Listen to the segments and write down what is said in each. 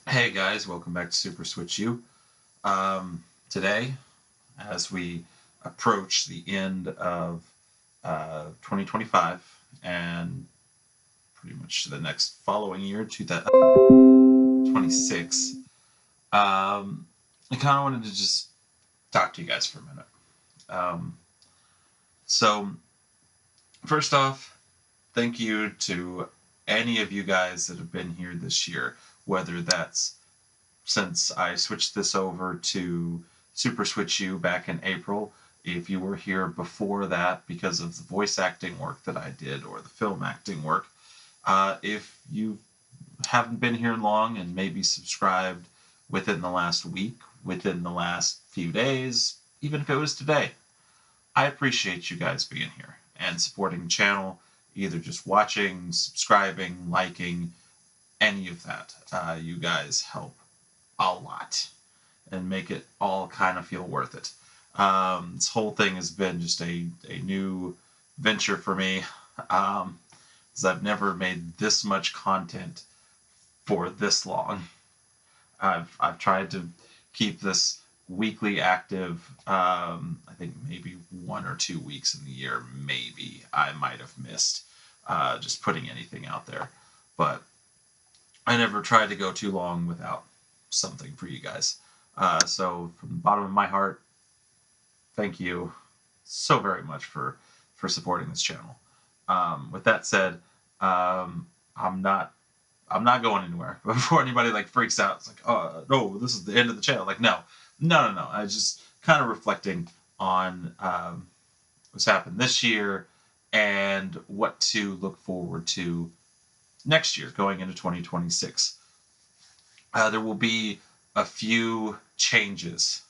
Hey guys, welcome back to Super Switch U. Today, as we approach the end of 2025 and pretty much the next following year, 2026, I kind of wanted to just talk to you guys for a minute. Um, so, first off, thank you to any of you guys that have been here this year, whether that's since I switched this over to Super Switch U back in April. If you were here before that because of the voice acting work that I did or the film acting work, if you haven't been here long and maybe subscribed within the last week, within the last few days, even if it was today, I appreciate you guys being here and supporting the channel, either just watching, subscribing, liking, any of that. You guys help a lot and make it all kind of feel worth it. This whole thing has been just a new venture for me, because I've never made this much content for this long. I've tried to keep this weekly active. I think maybe 1 or 2 weeks in the year, maybe I might have missed just putting anything out there, but I never tried to go too long without something for you guys. So from the bottom of my heart, thank you so very much for supporting this channel. With that said, I'm not going anywhere. Before anybody like freaks out, it's like, oh no, this is the end of the channel. Like no. I just kind of reflecting on what's happened this year and what to look forward to next year going into 2026. There will be a few changes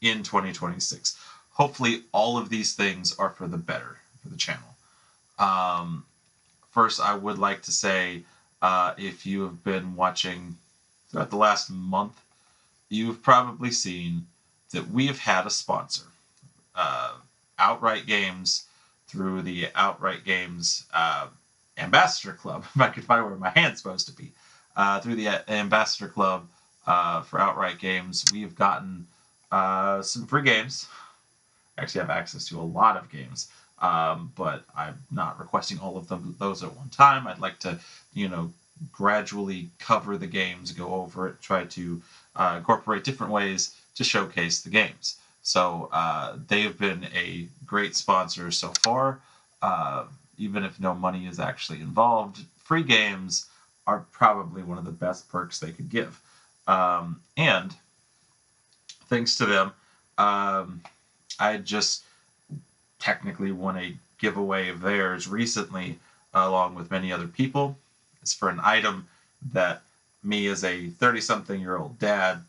in 2026. Hopefully, all of these things are for the better for the channel. Um, First, I would like to say if you have been watching throughout the last month, you've probably seen that we have had a sponsor, uh, Outright Games, through the Outright Games Ambassador Club. If I could find where my hand's supposed to be, through the Ambassador Club for Outright Games, we've gotten some free games. Actually, have access to a lot of games, but I'm not requesting all of those at one time. I'd like to, gradually cover the games, go over it, try to incorporate different ways to showcase the games. So they have been a great sponsor so far. Even if no money is actually involved, free games are probably one of the best perks they could give. And thanks to them, I just technically won a giveaway of theirs recently, along with many other people. It's for an item that me, as a 30-something-year-old dad,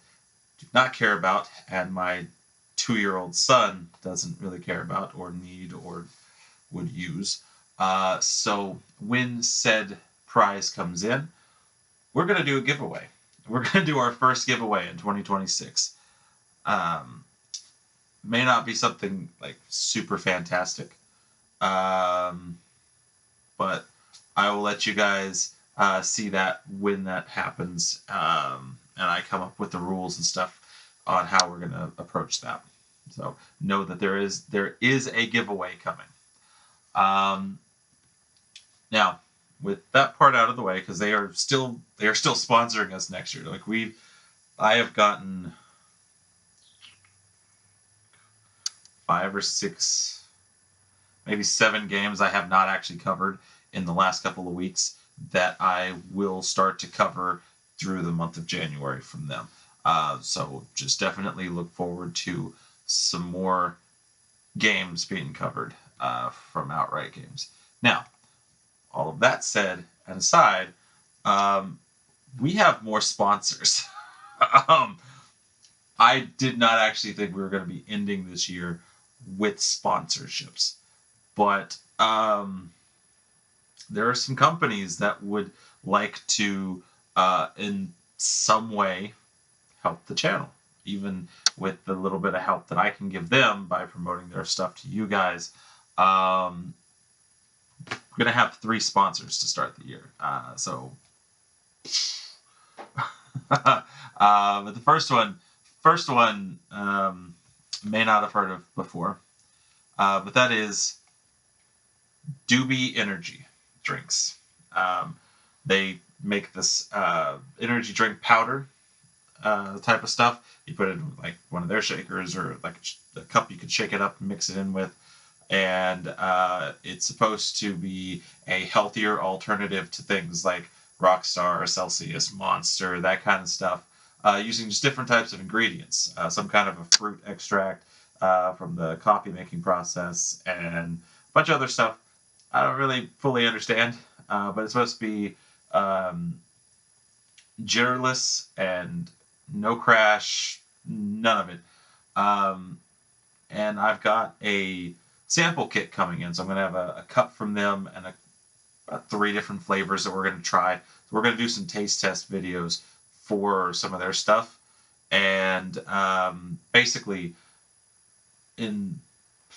do not care about, and my 2-year-old son doesn't really care about, or need, or would use. So when said prize comes in, we're going to do a giveaway. We're going to do our first giveaway in 2026. May not be something like super fantastic, but I will let you guys see that when that happens, and I come up with the rules and stuff on how we're going to approach that. So know that there is a giveaway coming. Now, with that part out of the way, because they are still sponsoring us next year. Like I have gotten 5 or 6, maybe 7 games I have not actually covered in the last couple of weeks that I will start to cover through the month of January from them. So just definitely look forward to some more games being covered from Outright Games. Now, all of that said and aside, we have more sponsors. I did not actually think we were going to be ending this year with sponsorships, but there are some companies that would like to, in some way, help the channel, even with the little bit of help that I can give them by promoting their stuff to you guys. We're going to have 3 sponsors to start the year. So But the first one may not have heard of before, but that is Dubby Energy drinks. Um, they make this energy drink powder type of stuff. You put it in like one of their shakers or like a cup you could shake it up and mix it in with. And it's supposed to be a healthier alternative to things like Rockstar, Celsius, Monster, that kind of stuff, using just different types of ingredients. Some kind of a fruit extract from the coffee making process, and a bunch of other stuff I don't really fully understand, but it's supposed to be um, jitterless and no crash, none of it. Um, and I've got a sample kit coming in, so I'm going to have a cup from them and three different flavors that we're going to try. So we're going to do some taste test videos for some of their stuff, and basically, in a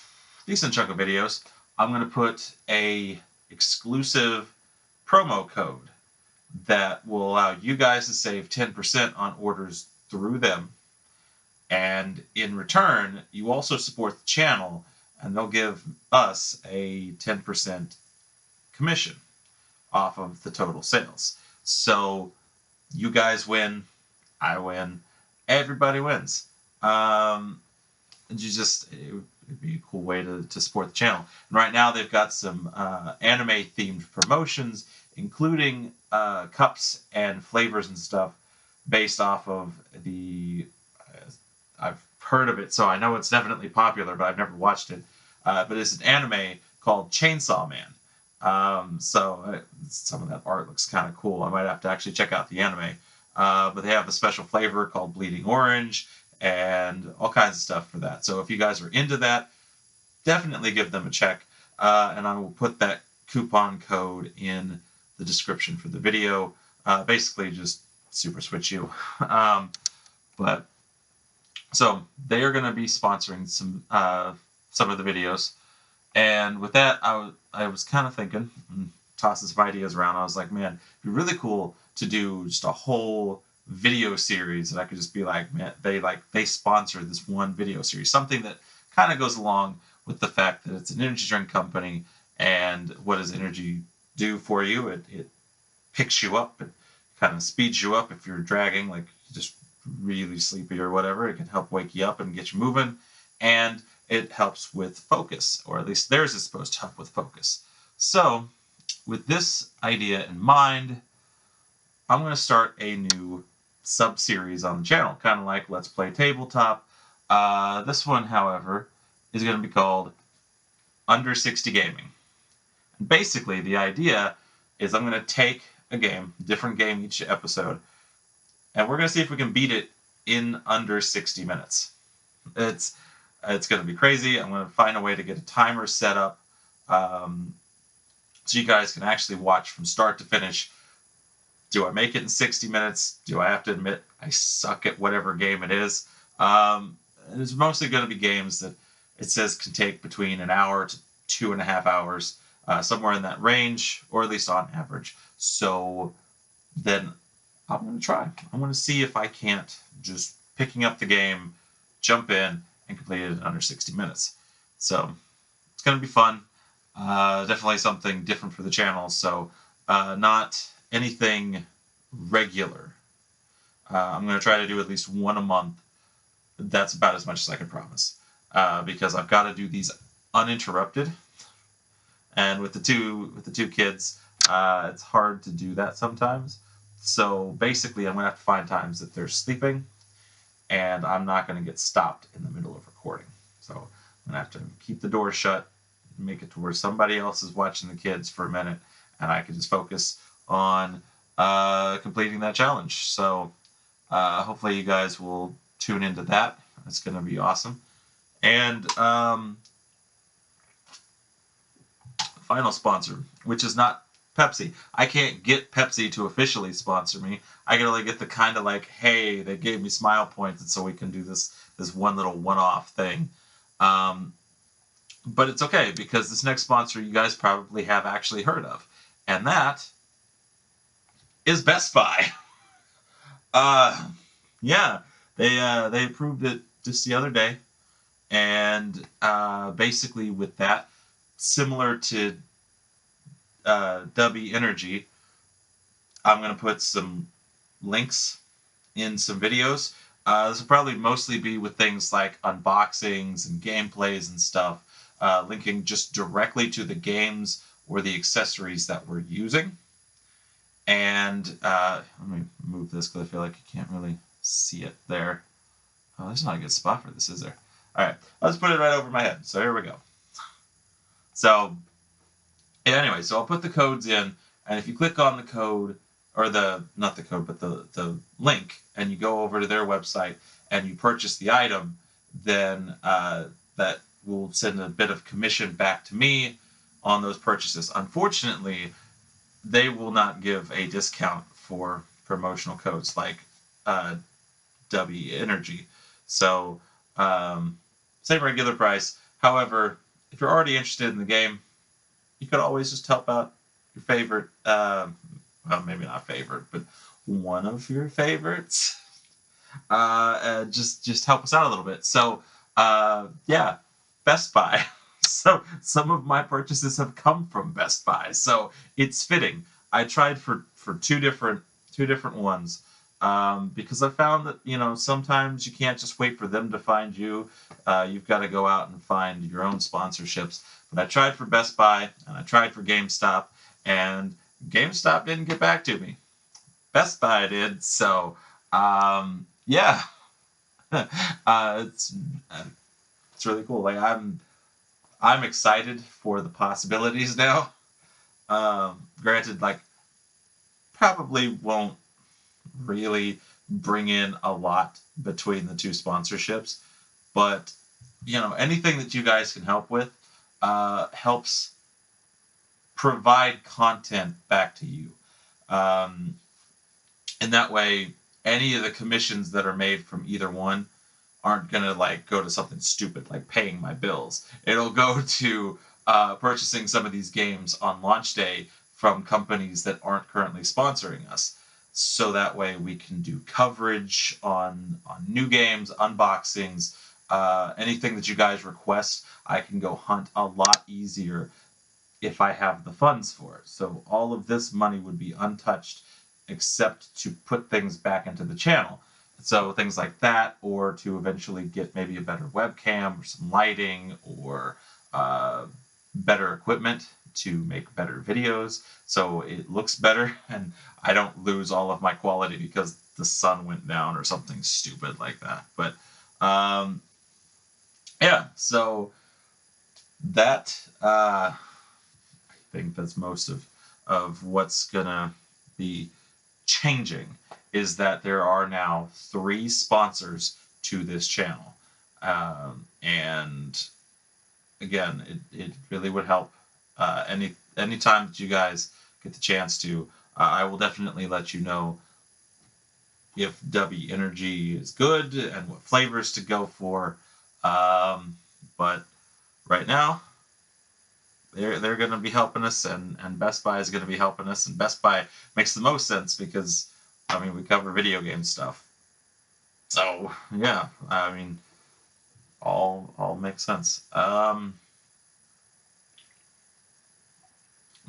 decent chunk of videos, I'm going to put a exclusive promo code that will allow you guys to save 10% on orders through them. And in return, you also support the channel, and they'll give us a 10% commission off of the total sales. So you guys win, I win, everybody wins. It'd be a cool way to support the channel. And right now they've got some anime themed promotions, including cups and flavors and stuff based off of the. I've heard of it, so I know it's definitely popular, but I've never watched it. But it's an anime called Chainsaw Man. Some of that art looks kind of cool. I might have to actually check out the anime. But they have a special flavor called Bleeding Orange and all kinds of stuff for that. So if you guys are into that, definitely give them a check. And I will put that coupon code in the description for the video. Basically, just super switch you. But so they are going to be sponsoring some of the videos. And with that, I was kind of thinking, tossing some ideas around. I was like, man, it'd be really cool to do just a whole video series that I could just be like, man, they sponsor this one video series, something that kind of goes along with the fact that it's an energy drink company, and what does energy do for you? It picks you up, it kind of speeds you up if you're dragging, like just really sleepy or whatever. It can help wake you up and get you moving, and it helps with focus, or at least theirs is supposed to help with focus. So with this idea in mind, I'm going to start a new sub-series on the channel, kind of like Let's Play Tabletop. This one, however, is going to be called Under 60 Gaming. And basically, the idea is I'm going to take a game, different game each episode, and we're going to see if we can beat it in under 60 minutes. It's going to be crazy. I'm going to find a way to get a timer set up so you guys can actually watch from start to finish. Do I make it in 60 minutes? Do I have to admit I suck at whatever game it is? It's mostly going to be games that it says can take between an hour to 2.5 hours, somewhere in that range, or at least on average. So then I'm going to try. I'm going to see if I can't just picking up the game, jump in, and complete it in under 60 minutes. So it's going to be fun. Definitely something different for the channel. So not anything regular. I'm going to try to do at least one a month. That's about as much as I can promise, because I've got to do these uninterrupted. And with the two kids, it's hard to do that sometimes. So basically, I'm going to have to find times that they're sleeping, and I'm not going to get stopped in the middle of recording. So I'm going to have to keep the door shut, make it to where somebody else is watching the kids for a minute, and I can just focus on completing that challenge. So hopefully you guys will tune into that. It's going to be awesome. And final sponsor, which is not Pepsi. I can't get Pepsi to officially sponsor me. I can only get the kind of like, hey, they gave me smile points, and so we can do this one little one-off thing. But it's okay, because this next sponsor you guys probably have actually heard of, and that is Best Buy. Yeah, they approved it just the other day, and basically with that, similar to Dubby Energy, I'm gonna put some links in some videos. This will probably mostly be with things like unboxings and gameplays and stuff, linking just directly to the games or the accessories that we're using. And let me move this because I feel like you can't really see it there. Oh, there's not a good spot for this, is there? All right, let's put it right over my head. So here we go. So yeah, anyway, so I'll put the codes in, and if you click on the code, or the not the code, but the link, and you go over to their website and you purchase the item, then that will send a bit of commission back to me on those purchases. Unfortunately, they will not give a discount for promotional codes like uh, Dubby Energy. So same regular price. However, if you're already interested in the game, you could always just help out your favorite, well, maybe not favorite, but one of your favorites. Just help us out a little bit. So, yeah, Best Buy. So some of my purchases have come from Best Buy. So it's fitting. I tried for two different ones. Because I found that sometimes you can't just wait for them to find you. You've got to go out and find your own sponsorships. But I tried for Best Buy and I tried for GameStop, and GameStop didn't get back to me. Best Buy did. So yeah, it's really cool. Like I'm excited for the possibilities now. Granted, like probably won't really bring in a lot between the two sponsorships, but anything that you guys can help with helps provide content back to you. Um, and that way, any of the commissions that are made from either one aren't gonna like go to something stupid like paying my bills. It'll go to purchasing some of these games on launch day from companies that aren't currently sponsoring us. So that way we can do coverage on new games, unboxings, anything that you guys request. I can go hunt a lot easier if I have the funds for it. So all of this money would be untouched except to put things back into the channel. So things like that, or to eventually get maybe a better webcam or some lighting or better equipment to make better videos so it looks better and I don't lose all of my quality because the sun went down or something stupid like that. But yeah, so that I think that's most of what's gonna be changing is that there are now 3 sponsors to this channel, and again, it really would help. Any time that you guys get the chance to, I will definitely let you know if Dubby Energy is good and what flavors to go for. But right now, they're going to be helping us, and Best Buy is going to be helping us, and Best Buy makes the most sense because I mean we cover video game stuff. So yeah, I mean all makes sense.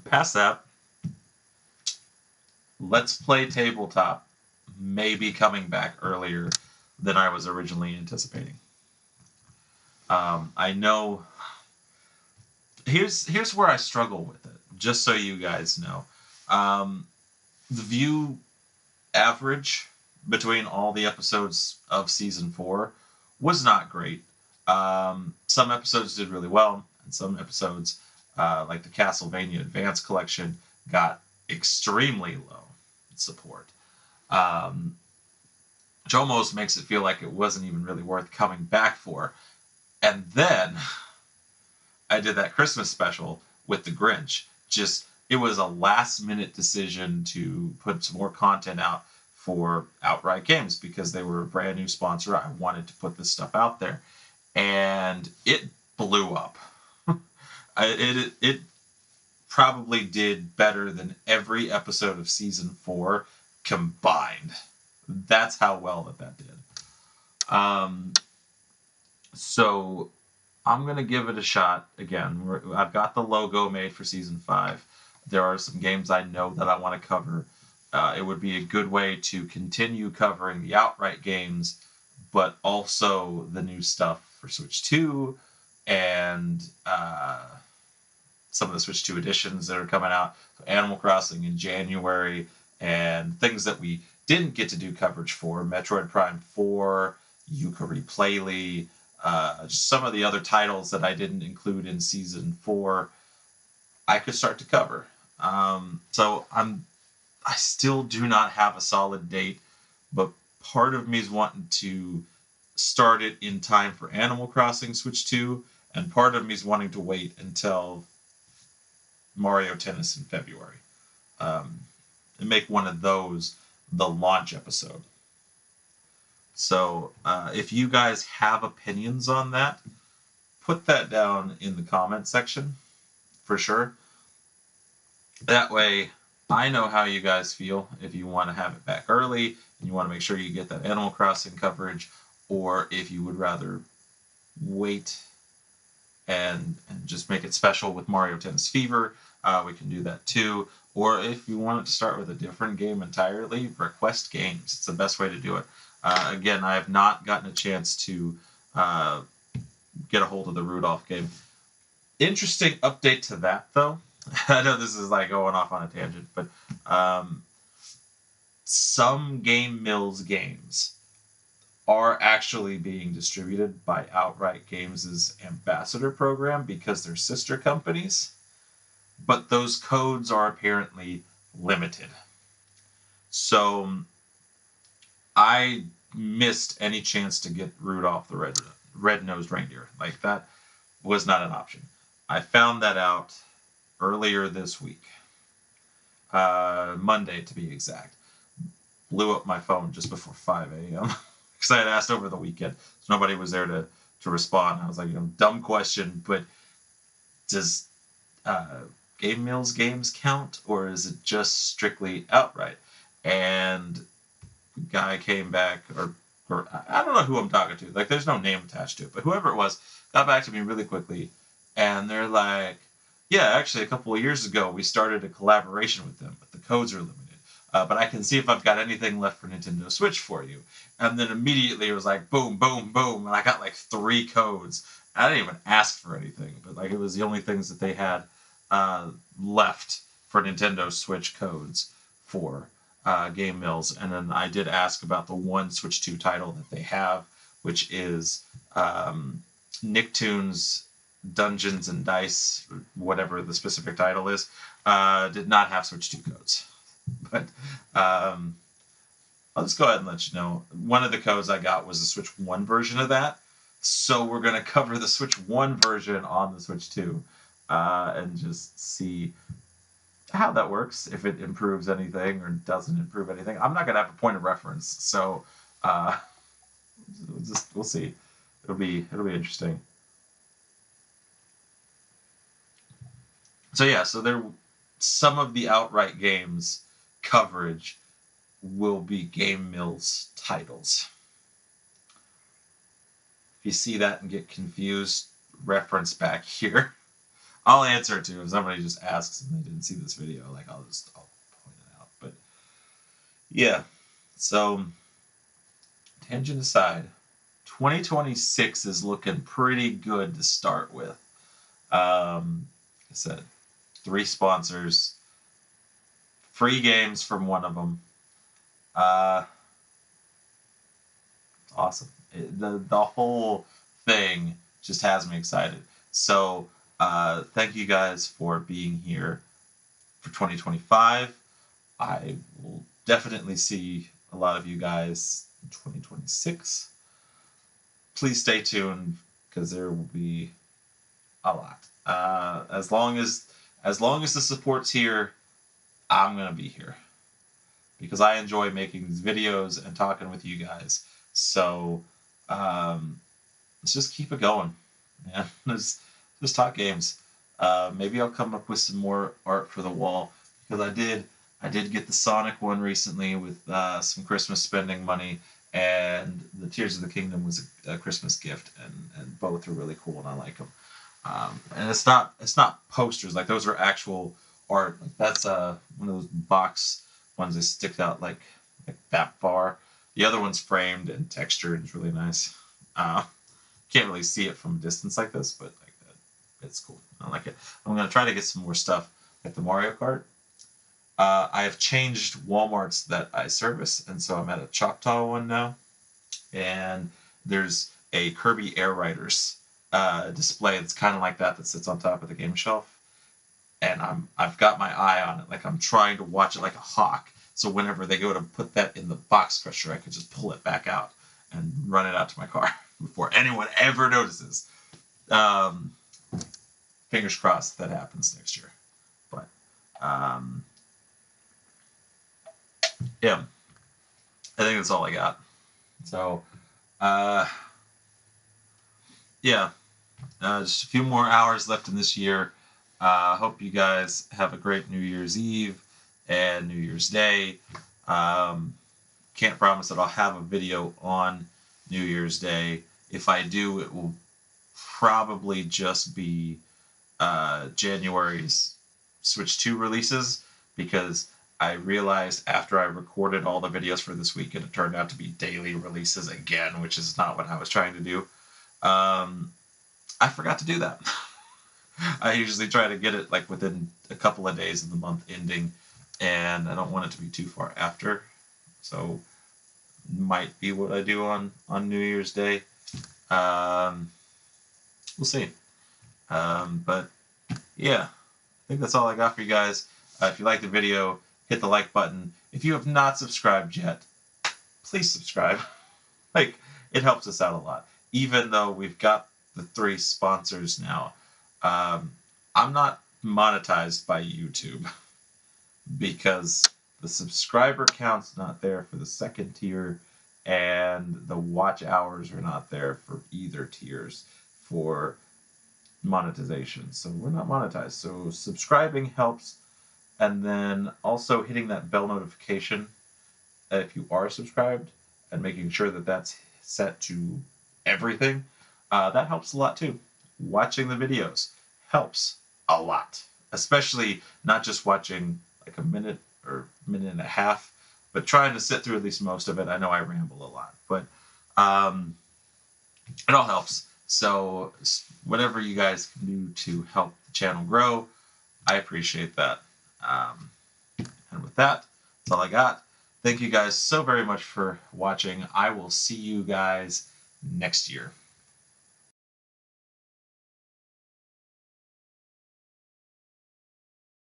Past that, Let's Play Tabletop may be coming back earlier than I was originally anticipating. I know. Here's where I struggle with it. Just so you guys know, the view average between all the episodes of season 4 was not great. Some episodes did really well, and some episodes, like the Castlevania Advance Collection, got extremely low support, which almost makes it feel like it wasn't even really worth coming back for. And then I did that Christmas special with the Grinch. Just it was a last minute decision to put some more content out for Outright Games because they were a brand new sponsor. I wanted to put this stuff out there, and it blew up. It probably did better than every episode of season 4 combined. That's how well that did. So I'm going to give it a shot again. I've got the logo made for season 5. There are some games I know that I want to cover. It would be a good way to continue covering the outright games, but also the new stuff for Switch 2 and some of the Switch 2 editions that are coming out. So Animal Crossing in January and things that we didn't get to do coverage for. Metroid Prime 4, Yooka-Lee Playly, just some of the other titles that I didn't include in Season 4, I could start to cover. I still do not have a solid date, but part of me is wanting to start it in time for Animal Crossing Switch 2, and part of me is wanting to wait until Mario Tennis in February, and make one of those the launch episode. So if you guys have opinions on that, put that down in the comment section for sure. That way I know how you guys feel, if you want to have it back early and you want to make sure you get that Animal Crossing coverage, or if you would rather wait and just make it special with Mario Tennis Fever, we can do that too. Or if you want it to start with a different game entirely, request games. It's the best way to do it. Again, I have not gotten a chance to get a hold of the Rudolph game. Interesting update to that, though. I know this is like going off on a tangent, but some Game Mills games are actually being distributed by Outright Games' ambassador program because they're sister companies, but those codes are apparently limited. So I missed any chance to get Rudolph the red-nosed reindeer. Like, that was not an option. I found that out earlier this week. Monday, to be exact. Blew up my phone just before 5 a.m. because I had asked over the weekend. So nobody was there to respond. I was like, dumb question, but does Game Mills games count, or is it just strictly Outright? And the guy came back, or I don't know who I'm talking to. Like, there's no name attached to it, but whoever it was got back to me really quickly, and they're like, yeah, actually, a couple of years ago, we started a collaboration with them, but the codes are limited. But I can see if I've got anything left for Nintendo Switch for you. And then immediately it was like, boom, boom, boom, and I got like 3 codes. I didn't even ask for anything, but like, it was the only things that they had left for Nintendo Switch codes for Game Mills. And then I did ask about the one Switch 2 title that they have, which is Nicktoons Dungeons and Dice, whatever the specific title is, did not have Switch 2 codes. But I'll just go ahead and let you know. One of the codes I got was the Switch 1 version of that. So we're going to cover the Switch 1 version on the Switch 2 and just see how that works, if it improves anything or doesn't improve anything. I'm not going to have a point of reference, so we'll see. It'll be interesting. So yeah, so there, some of the Outright Games coverage will be Game Mills titles. If you see that and get confused, reference back here. I'll answer it too if somebody just asks and they didn't see this video. Like, I'll point it out. But yeah, so tangent aside, 2026 is looking pretty good to start with. I said 3 sponsors, free games from one of them. Awesome. The whole thing just has me excited. So thank you guys for being here for 2025. I will definitely see a lot of you guys in 2026. Please stay tuned because there will be a lot. As long as the support's here, I'm gonna be here because I enjoy making these videos and talking with you guys. So let's just keep it going, man. Let's just talk games. Maybe I'll come up with some more art for the wall because I did I did get the Sonic one recently with some Christmas spending money, and the Tears of the Kingdom was a Christmas gift, and both are really cool, and I like them. And it's not posters, like those are actual art. Like that's one of those box ones that stick out like that far. The other one's framed and textured. It's really nice. Can't really see it from a distance like this, but like that, it's cool. I like it. I'm gonna try to get some more stuff like the Mario Kart. I have changed Walmarts that I service, and so I'm at a Choctaw one now, and there's a Kirby Air Riders display that's kind of like that sits on top of the game shelf, and I've got my eye on it, like I'm trying to watch it like a hawk. So whenever they go to put that in the box crusher, I could just pull it back out and run it out to my car before anyone ever notices. Um, Fingers crossed that happens next year. But um, yeah, I think that's all I got. So uh, yeah, just a few more hours left in this year. Hope you guys have a great New Year's Eve and New Year's Day. Um, can't promise that I'll have a video on New Year's Day. If I do, it will probably just be January's Switch 2 releases, because I realized after I recorded all the videos for this week, it turned out to be daily releases again, which is not what I was trying to do. I forgot to do that. I usually try to get it like within a couple of days of the month ending, and I don't want it to be too far after. So might be what I do on New Year's Day. We'll see. But yeah, I think that's all I got for you guys. If you like the video, hit the like button. If you have not subscribed yet, please subscribe. Like, it helps us out a lot. Even though we've got the 3 sponsors now, I'm not monetized by YouTube because the subscriber count's not there for the second tier, and the watch hours are not there for either tiers for monetization. So we're not monetized. So subscribing helps, and then also hitting that bell notification if you are subscribed, and making sure that that's set to everything. That helps a lot too. Watching the videos helps a lot, especially not just watching like a minute or minute and a half, but trying to sit through at least most of it. I know I ramble a lot, but it all helps. So whatever you guys can do to help the channel grow, I appreciate that. And with that, that's all I got. Thank you guys so very much for watching. I will see you guys next year.